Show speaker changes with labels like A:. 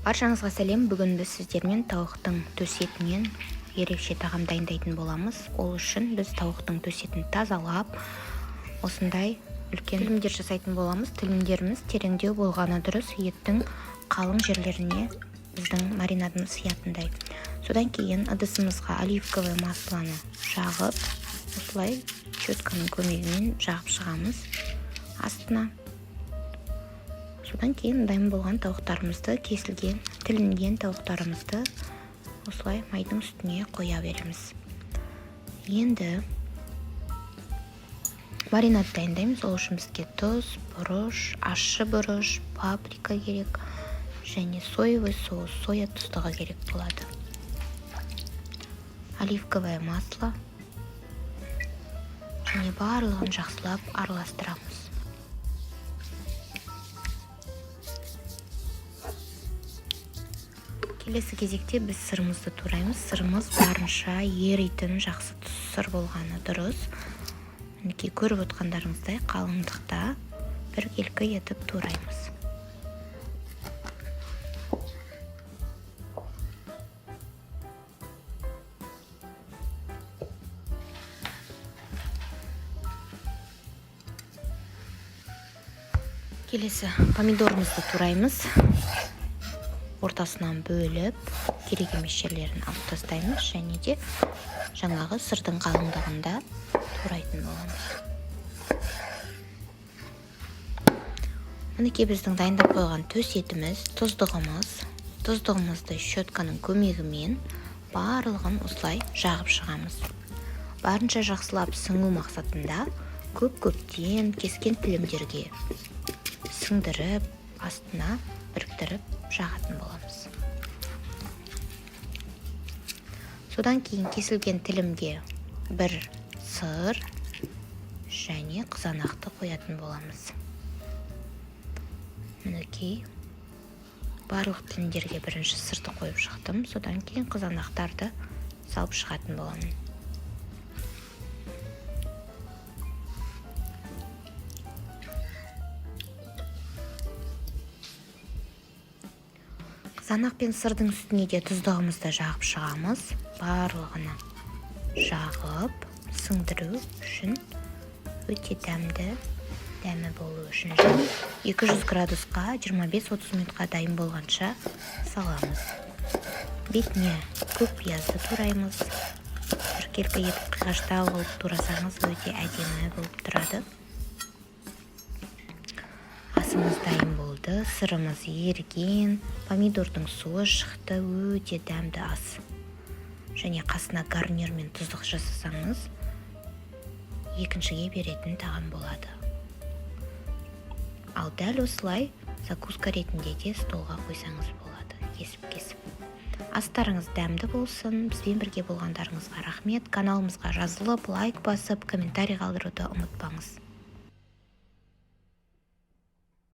A: Баршаңызға сәлем. Бүгін біз сіздермен тауықтың төс етінен ерекше тағам дайындайтын боламыз. Ол үшін біз тауықтың төс етін тазалап, осындай үлкен тілімдер жасайтын боламыз. Тілімдеріміз тереңдеу болғаны дұрыс, еттің қалың жерлеріне біздің маринадымыз сиятындай. Содан кейін ыдысымызға оливковое маслоны жағып, осылай щетканың көмегімен жағып шығамыз астына. Содан кейін дайын болған тауықтарымызды, кесілген, тілінген тауықтарымызды осылай майдың үстіне қоя береміз. Енді маринад дайындаймыз. Ол үшін бізге тұз, бұрыш, ащы бұрыш, паприка керек және соевый соус, соя тұздығы керек болады. Оливковое масло және барлығын жақсылап араластырамыз. Келесі кезекте біз сырымызды тураймыз. Сырымыз барынша еритін, жақсы сыр болғаны дұрыс. Мінекей көріп отқандарыңыздай қалыңдықта біркелкі етіп тураймыз. Келесі помидорымызды тураймыз. Ортасынан бөліп, керек емес жерлерін алып тастаймыз және де жаңағы сырдың қалыңдығында турайтын боламыз. Мінекей біздің дайындап қойған төс етіміз, тұздығымызды щетканың көмегімен барлығын осылай жағып шығамыз. Барынша жақсылап сіңу мақсатында көптен кескен тілімдерге сіңдіріп, астына біріктіріп жағатын боламыз. Содан кейін кесілген тілімге бір сыр және қызанақты қоятын боламыз. Мінекей барлық тілімдерге бірінші сырды қойып шықтым. Содан кейін қызанақтарды салып шығатын боламын. Қызанақ пен сырдың үстіне де тұздығымызды жағып шығамыз. Барлығына жағып, сіңдіру үшін өте дәмі болу үшін 200 градусқа 25-30 минутқа дайын болғанша саламыз. Бетіне көк пиязды тураймыз. Біркелкі етіп қиғаштау қылып турасаңыз өте әдемі болып тұрады. Асымыз дайын болды, сырымыз ерген, помидордың суы шықты, өте дәмді ас. Және қасына гарнир мен тұздық жасасаңыз, екіншіге беретін тағам болады. Ал дәл осылай закуска ретінде де столға қойсаңыз болады, кесіп-кесіп. Астарыңыз дәмді болсын. Бізбен бірге болғандарыңызға рахмет. Каналымызға жазылып, лайк басып, комментарий қалдыруды ұмытпаңыз.